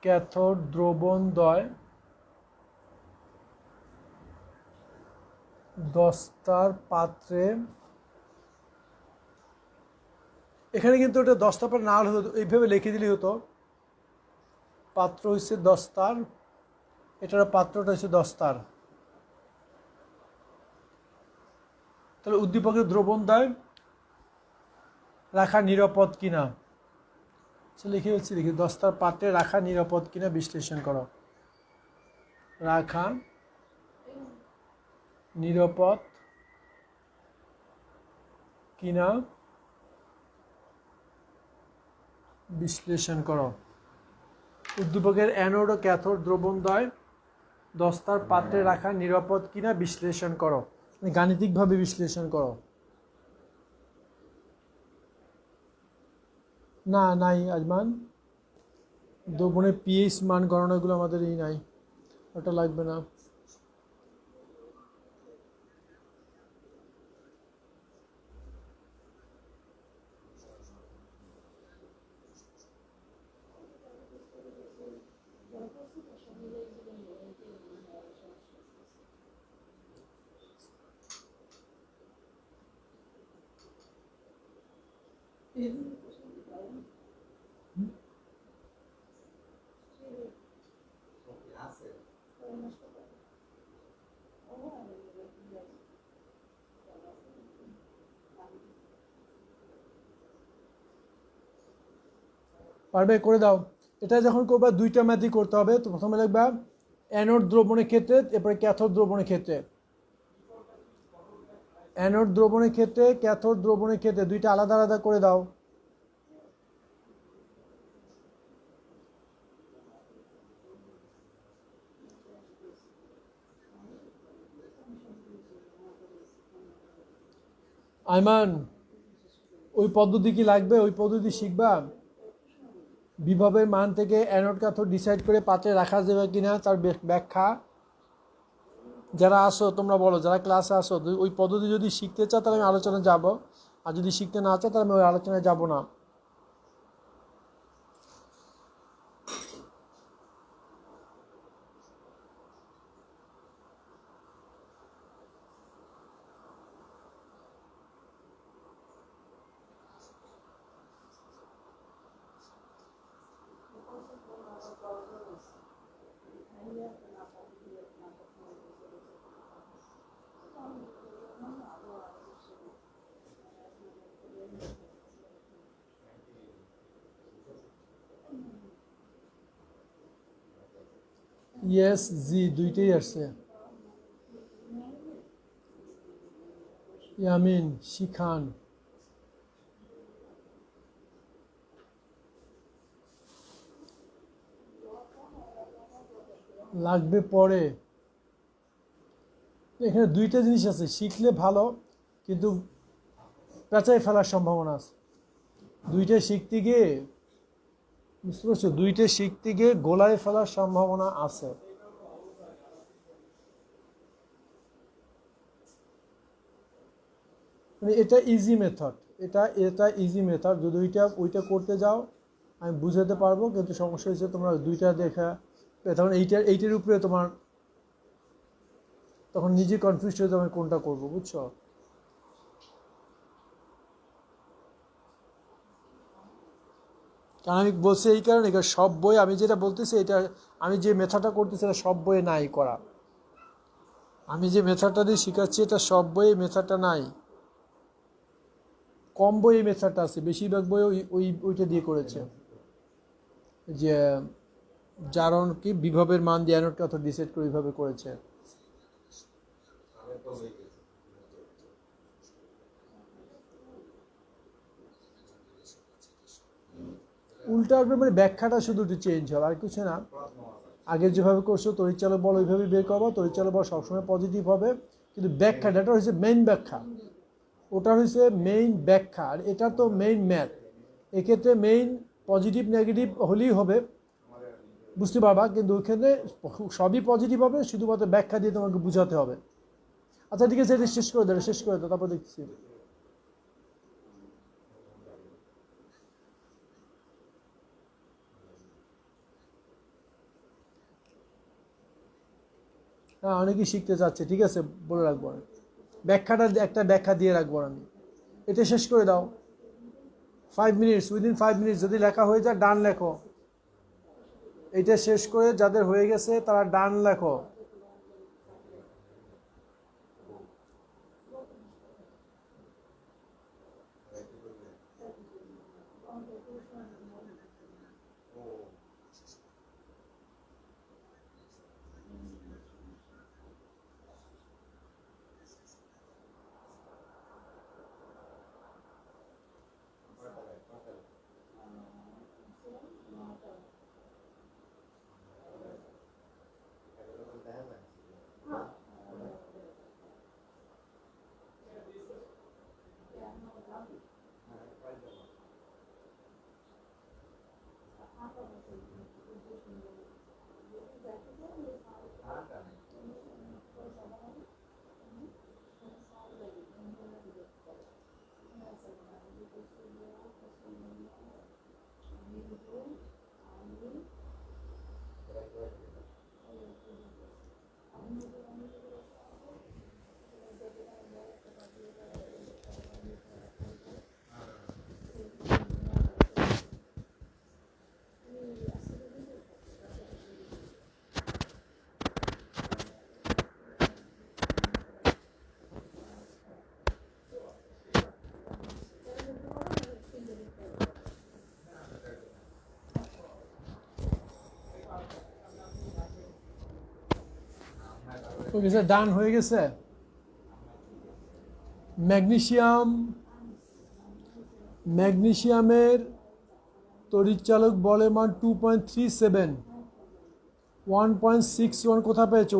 ক্যাথোড দ্রবণদ্বয় দস্তার পাত্রে, এখানে কিন্তু ওটা দস্তার পাত্রে না হলে হতো, এইভাবে লিখে দিলেই হতো। পাত্র হচ্ছে দস্তার, এটার পাত্রটা হচ্ছে দস্তার। তাহলে উদ্দীপকের দ্রবণ দেয় রাখা নিরাপদ কিনা, লিখে হচ্ছে লিখি দস্তার পাত্রে রাখা নিরাপদ কিনা বিশ্লেষণ করো। রাখা নিরাপদ কিনা বিশ্লেষণ করো। উদ্দীপকের অ্যানোড ও ক্যাথোড দ্রবণদ্বয় দস্তার পাত্রে রাখা নিরাপদ কিনা বিশ্লেষণ করো, গাণিতিকভাবে বিশ্লেষণ করো। না নাই আজমান, দ্রবণের পিএইচ মান গণনাগুলো আমাদের এই নাই, ওটা লাগবে না। পারবে, করে দাও। এটা যখন করবা দুইটা ম্যাথই করতে হবে। তো প্রথমে লিখবা অ্যানোড দ্রবণের ক্ষেত্রে, এরপরে ক্যাথোড দ্রবণের ক্ষেত্রে। অ্যানোড দ্রবণের ক্ষেত্রে, ক্যাথোড দ্রবণের ক্ষেত্রে, দুইটা আলাদা আলাদা করে দাও। আইমান, ওই পদ্ধতি কি লাগবে? ওই পদ্ধতি শিখবা। বিভবের মান থেকে অ্যানোড ক্যাথোড ডিসাইড করে পাত্রে রাখা যাবে কিনা তার ব্যাখ্যা। যারা আসো তোমরা বলো, যারা ক্লাসে আসো, ওই পদ্ধতি যদি শিখতে চাও তাহলে আমি আলোচনায় যাব, আর যদি শিখতে না চাও তাহলে আমি ওই আলোচনায় যাব না। ইয়েস জি, দুইটাই আসছে। ইয়ামিন, শিখান, লাগবে পরে। এখানে দুইটা জিনিস আছে, শিখলে ভালো কিন্তু পেঁচাই ফেলার সম্ভাবনা আছে। দুইটা শিখতে গিয়ে, বুঝতে পারছো, দুইটা শিখতে গিয়ে গোলায় ফেলার সম্ভাবনা আছে। মানে এটা ইজি মেথড, এটা এটা ইজি মেথড। যদি ওইটা করতে যাও আমি বুঝাতে পারবো, কিন্তু সমস্যা হচ্ছে তোমরা দুইটা দেখা, তখন এইটার উপরে তোমার তখন নিজে কনফিউজ হয়ে যাবে কোনটা করবো, বুঝছো। কারণ আমি বলছি এই কারণে, সব বই আমি যেটা বলতেছি এটা, আমি যে মেথডটা করতেছি এটা সব বইয়ে নাই করা। আমি যে মেথডটা দিয়ে শেখাচ্ছি এটা সব বইয়ে মেথডটা নাই, কম বই এই মেথডটা আছে, বেশিরভাগ বই ওইটা দিয়ে করেছে। যে জারণ কি বিভবের মান দিয়ে অ্যানোড ক্যাথোড ডিসাইড করে ওইভাবে করেছে। উল্টা আসবে মানে ব্যাখ্যাটা শুধু একটু চেঞ্জ হবে, আর কিছু না। আগে যেভাবে করছো তড়িৎচালক বল ওইভাবে বের করবো, তড়িৎচালক বল সবসময় পজিটিভ হবে, কিন্তু ব্যাখ্যাটা এটা হচ্ছে মেইন ব্যাখ্যা, ওটা হচ্ছে মেইন ব্যাখ্যা, আর এটা তো মেইন ম্যাথ। এক্ষেত্রে মেইন পজিটিভ নেগেটিভ হলেই হবে, বুঝতে পারবা, কিন্তু ওইখানে সবই পজিটিভ হবে, শুধুমাত্র ব্যাখ্যা দিয়ে তোমাকে বুঝাতে হবে। আচ্ছা ঠিক আছে, এটা শেষ করে দেবে, শেষ করে দাও, তারপর দেখছি। হ্যাঁ, অনেকেই শিখতে চাচ্ছে, ঠিক আছে বলে রাখবো। ব্যাখ্যাটা একটা ব্যাখ্যা দিয়ে রাখবো আমি। এটা শেষ করে দাও 5 মিনিটস, উইদিন 5 মিনিটস যদি লেখা হয়ে যায় ডান লেখো। এটা শেষ করে যাদের হয়ে গেছে তারা ডান লেখো। ডান হয়ে গেছে। ম্যাগনেসিয়ামের তড়িৎচালক বলের মান 2.37, 1.61 কোথায় পেয়েছো?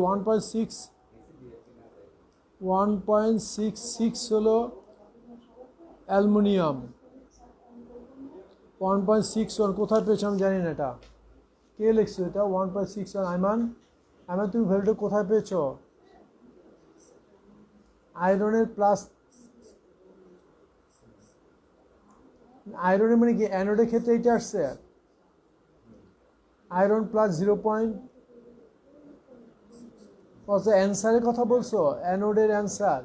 1.66 হলো অ্যালুমিনিয়াম। 1.61 কোথায় পেয়েছো আমি জানি না, এটা কে লিখছো? এটা 1.61। আইমান, তুমি ভ্যালুটা কোথায় পেয়েছো? আয়রনের প্লাস, আয়রনের মানে কি অ্যানোডের ক্ষেত্রে এটা আসছে আয়রন প্লাস 0. অ্যান্সারের কথা বলছো, অ্যানোডের অ্যান্সার।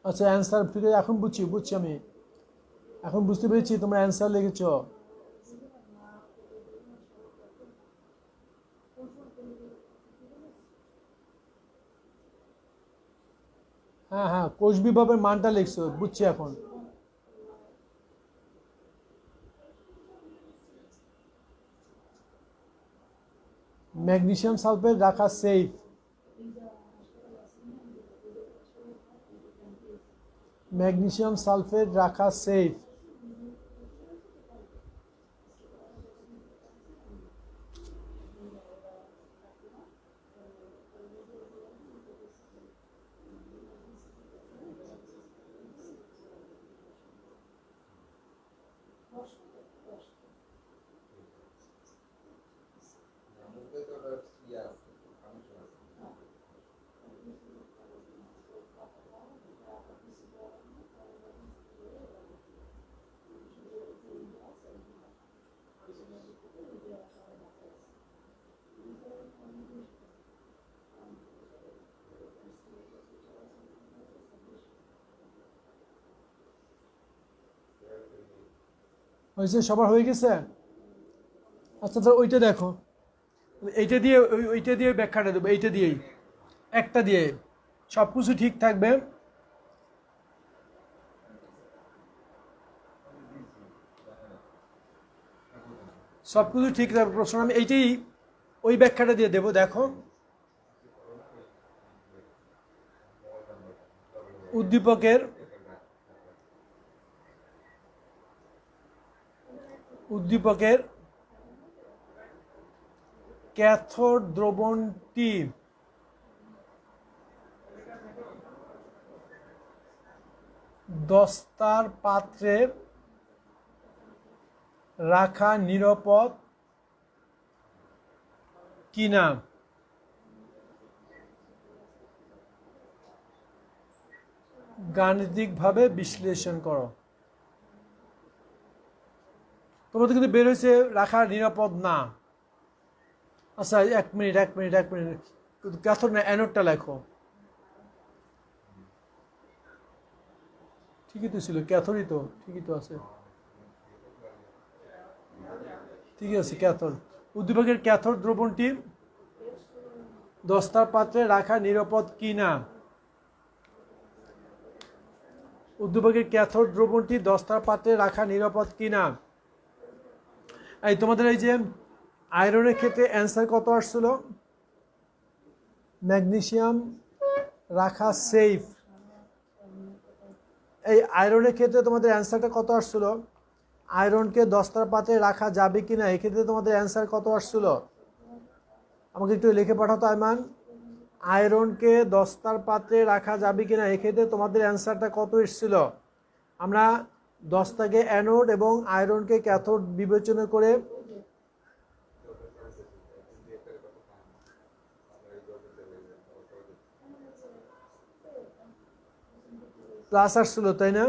আচ্ছা অ্যান্সার, ঠিক আছে এখন বুঝছি আমি, এখন বুঝতে পেরেছি তোমরা অ্যান্সার লিখেছো। হ্যাঁ কোষ বিভবের মানটা লিখছো, বুঝছি এখন। ম্যাগনেসিয়াম সালফেট রাখা সেফ। ম্যাগনেসিয়াম সালফেট রাখা সেফ। হয়েছে, সবার হয়ে গেছে? আচ্ছা তো ওইটা দেখো, ওইটা দিয়ে ব্যাখ্যাটা দেবো, এইটা দিয়েই, একটা দিয়ে সব কিছু ঠিক থাকবে। সব কিছু ঠিক থাকবে, প্রশ্ন আমি এইটাই, ওই ব্যাখ্যাটা দিয়ে দেবো। দেখো উদ্দীপকের ক্যাথোড দ্রবণটি দস্তার পাত্রে রাখা নিরাপদ কিনা গাণিতিকভাবে বিশ্লেষণ করো। তোমাদের কিন্তু বের হয়েছে রাখা নিরাপদ না। আচ্ছা এক মিনিট ক্যাথোড না অ্যানোডটা লেখো। ঠিকই তো ছিল, ক্যাথোডই তো, ঠিকই তো আছে, ঠিকই আছে ক্যাথোড। উদ্দীপকের ক্যাথোড দ্রবণটি দস্তার পাত্রে রাখা নিরাপদ কি না? উদ্দীপকের ক্যাথোড দ্রবণটি দস্তার পাত্রে রাখা নিরাপদ কি না? এই তোমাদের এই যে আয়রনের ক্ষেত্রে অ্যান্সার কত আসছিল? ম্যাগনেসিয়াম রাখা সেফ। এই আয়রনের ক্ষেত্রে তোমাদের অ্যান্সারটা কত আসছিল? আয়রনকে দস্তার পাত্রে রাখা যাবে কিনা, এক্ষেত্রে তোমাদের অ্যান্সার কত আসছিল? আমাকে একটু লিখে পাঠাতো আইমান। আয়রনকে দস্তার পাত্রে রাখা যাবে কিনা, এক্ষেত্রে তোমাদের অ্যান্সারটা কত এসেছিল? আমরা দস্তাকে অ্যানোড এবং আয়রনকে ক্যাথোড বিবেচনা করে প্লাস আসছিল, তাই না?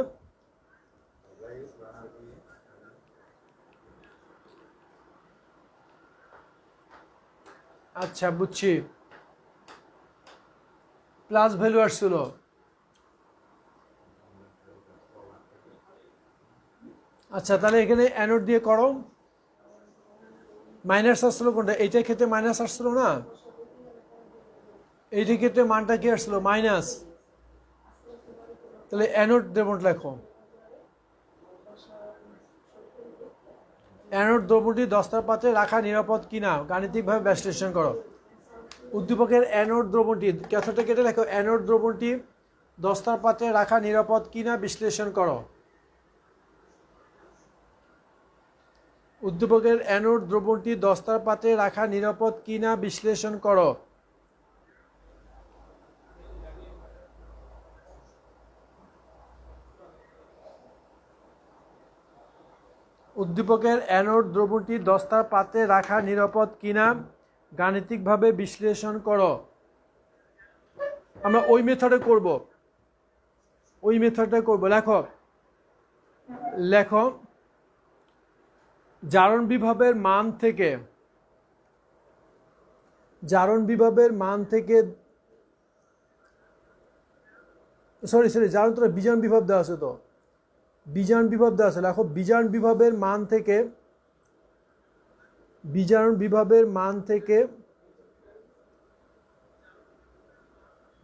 আচ্ছা বুঝছি, প্লাস ভ্যালু আসছিল। আচ্ছা তাহলে এখানে অ্যানোড দিয়ে করো। মাইনাস আসছিল কোনটা? এইটার ক্ষেত্রে মাইনাস আসছিল না, এইটার ক্ষেত্রে মানটা কি আসছিল? মাইনাস। তাহলে অ্যানোড দ্রবণ লেখো। অ্যানোড দ্রবণটি দস্তার পাত্রে রাখা নিরাপদ কিনা গাণিতিকভাবে বিশ্লেষণ করো। উদ্দীপকের অ্যানোড দ্রবণটি, ক্যাথোডটা কেটে লেখো, অ্যানোড দ্রবণটি দস্তার পাত্রে রাখা নিরাপদ কিনা বিশ্লেষণ করো। উদ্দীপকের অ্যানোড দ্রবণটি দস্তার পাত্রে রাখা নিরাপদ কিনা বিশ্লেষণ করো। উদ্দীপকের অ্যানোড দ্রবণটি দস্তার পাত্রে রাখা নিরাপদ কিনা গাণিতিকভাবে বিশ্লেষণ করো। আমরা ওই মেথডে করব, ওই মেথডে করব। লেখো লেখো জারণ বিভবের মান থেকে, জারণ বিভবের মান থেকে, সরি জারণ তো বিজারণ বিভব দেওয়া আছে, তো বিজারণ বিভব দেওয়া আছে। লেখো বিজারণ বিভবের মান থেকে, বিজারণ বিভবের মান থেকে,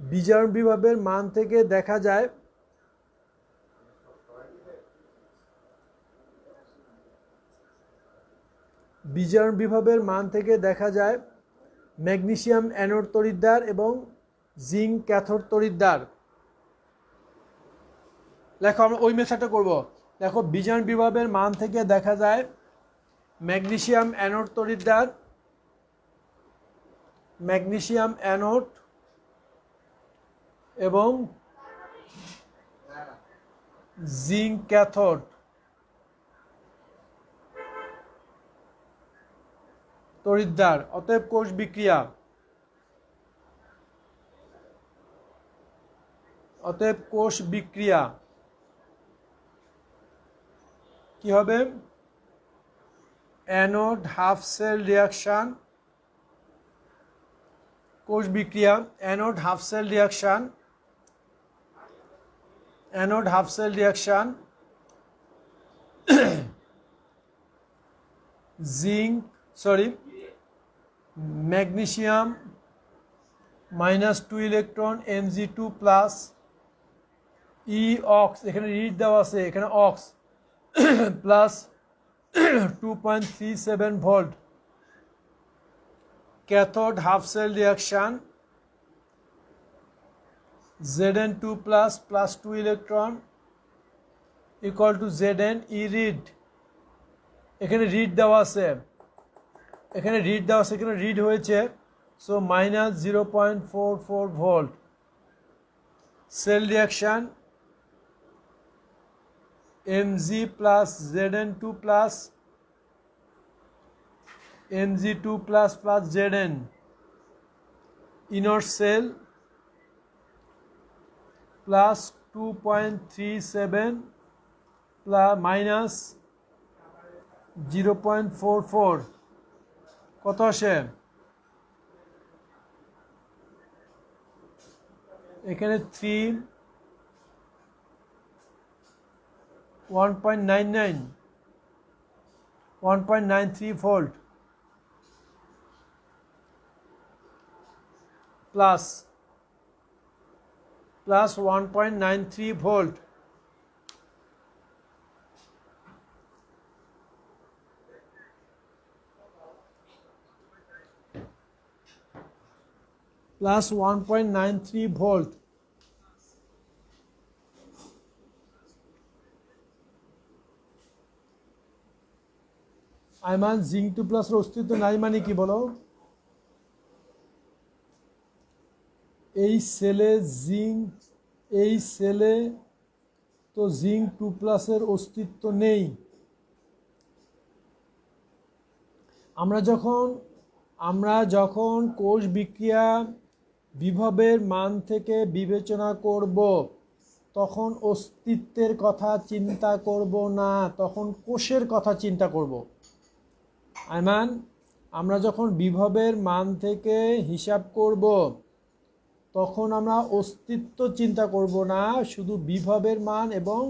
বিজারণ বিভবের মান থেকে দেখা যায় বিজারণ বিভবের মান থেকে দেখা যায় ম্যাগনেসিয়াম অ্যানোড তড়িৎদ্বার এবং জিঙ্ক ক্যাথোড তড়িৎদ্বার। লেখো আমরা ওই মেথডটা করব। দেখো বিজারণ বিভবের মান থেকে দেখা যায় ম্যাগনেসিয়াম অ্যানোড তড়িৎদ্বার, ম্যাগনেসিয়াম অ্যানোড এবং জিঙ্ক ক্যাথোড তড়িৎদ্বার। অতএব কোষ বিক্রিয়া, অতএব কোষ বিক্রিয়া কি হবে? অ্যানোড হাফ সেল রিয়াকশন, কোষ বিক্রিয়া anode half cell reaction, anode half cell reaction zinc magnesium -2 electron Mg2 plus E ox, এখানে রিড দেওয়া আছে, এখানে ox plus 2.37 volt. Cathode half cell reaction Zn2 plus +2 electron equal to Zn E red, এখানে red দেওয়া আছে, এখানে red দেওয়া আছে, এখানে রিড হয়েছে, so -0.44 volt. Cell reaction Mg plus Zn2 plus Mg2 plus Zn, ইনর সেল প্লাস 2.37 প্লাস মাইনাস 0.44 কত আসে? এখানে 3 1.99 1.93 volt plus 1.93 volt plus 1.93 volt আইমান জিঙ্ক 2 প্লাসের অস্তিত্ব নাই মানে কি বলো? এই সেলে তো জিঙ্ক 2 প্লাসের অস্তিত্ব নেই। আমরা যখন কোষ বিক্রিয়া বিভবের মান থেকে বিবেচনা করব তখন অস্তিত্বের কথা চিন্তা করব না, তখন কোষের কথা চিন্তা করব। আইমান, আমরা যখন বিভবের মান থেকে হিসাব করব তখন আমরা অস্তিত্ব চিন্তা করব না, শুধু বিভবের মান এবং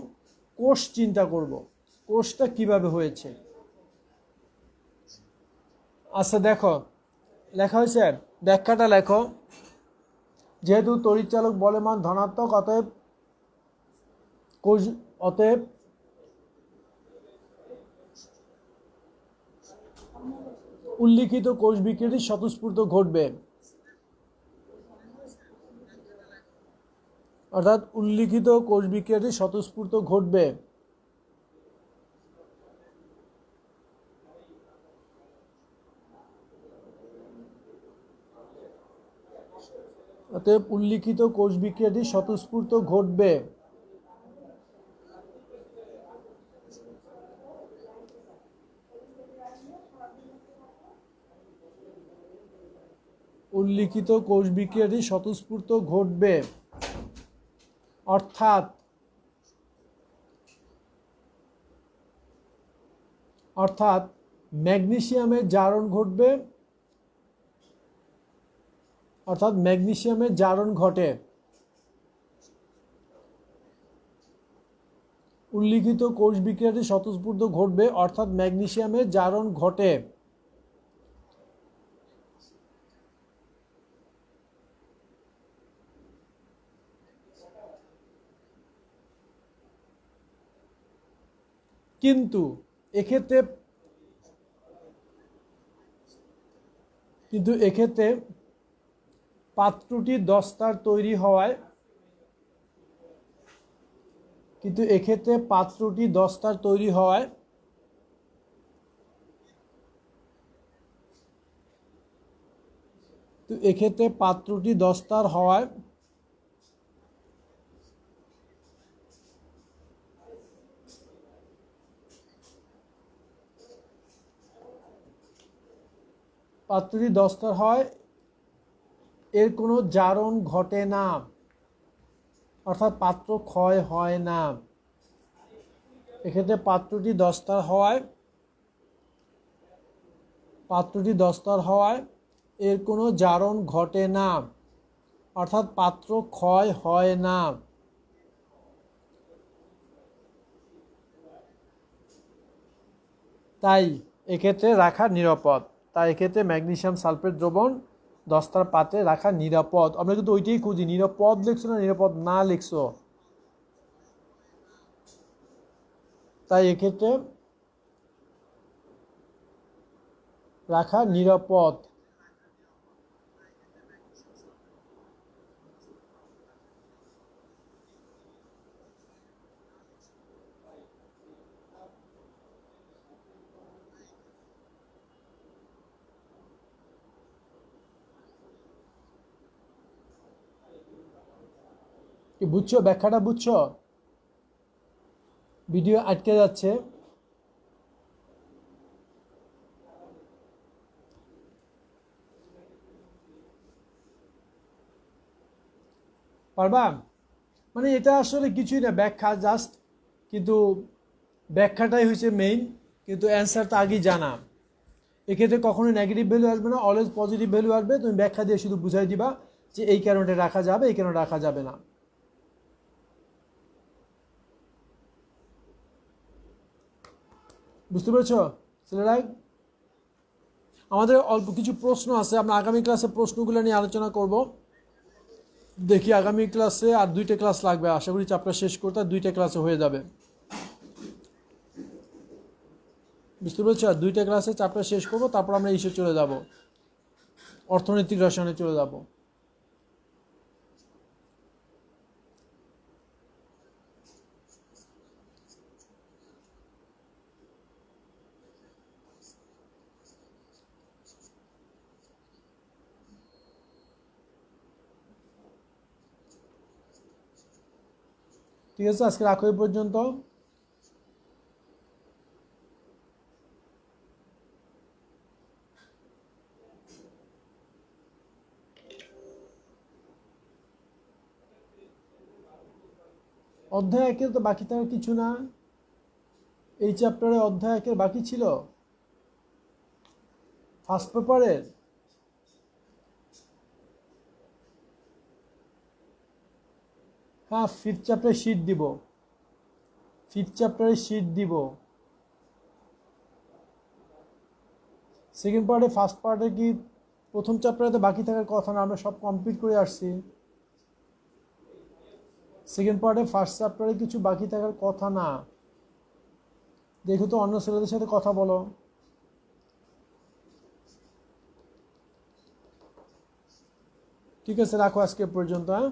কোষ চিন্তা করব, কোষটা কিভাবে হয়েছে। আচ্ছা দেখো, লেখা হয়েছে, ব্যাখ্যাটা লেখো। যেহেতু তড়িৎচালক বলের মান ধনাত্মক, অতএব উল্লিখিত কোষ বিক্রিয়াটি স্বতঃস্ফূর্ত ঘটবে। অর্থাৎ উল্লিখিত কোষ বিক্রিয়াটি স্বতঃস্ফূর্ত ঘটবে। অতএব উল্লিখিত কোষ বিক্রিয়াটি স্বতঃস্ফূর্ত ঘটবে। উল্লিখিত কোষ বিক্রিয়াটি স্বতঃস্ফূর্ত ঘটবে অর্থাৎ ম্যাগনেসিয়ামের জারণ ঘটবে, অর্থাৎ ম্যাগনেসিয়ামের জারণ ঘটে। উল্লিখিত কোষ বিক্রিয়াটি স্বতঃস্ফূর্ত ঘটবে অর্থাৎ ম্যাগনেসিয়ামের জারণ ঘটে। কিন্তু এক্ষেত্রে পাত্রটি দস্তার তৈরি হওয়ায় এর কোনো জারণ ঘটে না, অর্থাৎ পাত্র ক্ষয় হয় না। এক্ষেত্রে পাত্রটি দস্তার হওয়ায় এর কোনো জারণ ঘটে না, অর্থাৎ পাত্র ক্ষয় হয় না। তাই এক্ষেত্রে রাখা নিরাপদ। তাই এক্ষেত্রে ম্যাগনেসিয়াম সালফেট দ্রবণ দস্তার পাত্রে রাখা নিরাপদ। আমরা কিন্তু ওইটাই খুঁজি, নিরাপদ লিখছো না নিরাপদ না লিখছো। তাই এক্ষেত্রে রাখা নিরাপদ। কি বুঝছো? ব্যাখ্যাটা বুঝছো? ভিডিও আটকে যাচ্ছে। পারবা? মানে এটা আসলে কিছুই না, ব্যাখ্যা জাস্ট, কিন্তু ব্যাখ্যাটাই হচ্ছে মেইন, কিন্তু অ্যান্সারটা আগেই জানা। এক্ষেত্রে কখনোই নেগেটিভ ভ্যালু আসবে না, অলওয়েজ পজিটিভ ভ্যালু আসবে। তুমি ব্যাখ্যা দিয়ে শুধু বুঝাই দিবা যে এই কারণে রাখা যাবে, এই কারণে রাখা যাবে না। বুঝতে পেরেছ ছেলেরা? আমাদের অল্প কিছু প্রশ্ন আছে, আমরা আগামী ক্লাসে প্রশ্নগুলো নিয়ে আলোচনা করব। দেখি আগামী ক্লাসে আর 2টা ক্লাস লাগবে, আশা করি চ্যাপ্টার শেষ করতে আর 2টা ক্লাসে হয়ে যাবে। বুঝতে পেরেছ? 2টা ক্লাসে চ্যাপ্টার শেষ করবো, তারপর আমরা ইসে চলে যাব, অর্থনৈতিক রসায়নে চলে যাব। ঠিক আছে, আজকে রাখো এই পর্যন্ত। অধ্যায় 1-এর তো বাকি থাকার কিছু না, এই চ্যাপ্টারে অধ্যায় 1-এর বাকি ছিল ফার্স্ট পেপারের। হ্যাঁ, 5th চ্যাপ্টারে শীট দিব, 5th চ্যাপ্টারে শীট দিব। সেকেন্ড পার্টে, ফার্স্ট পার্টে কি প্রথম চ্যাপ্টারে তো বাকি থাকার কথা না, আমরা সব কমপ্লিট করে আসছি। সেকেন্ড পার্টে ফার্স্ট চ্যাপ্টারে কিছু বাকি থাকার কথা না। দেখো তো অন্য ছেলেদের সাথে কথা বলো। ঠিক আছে, রাখো আজকে পর্যন্ত, হ্যাঁ।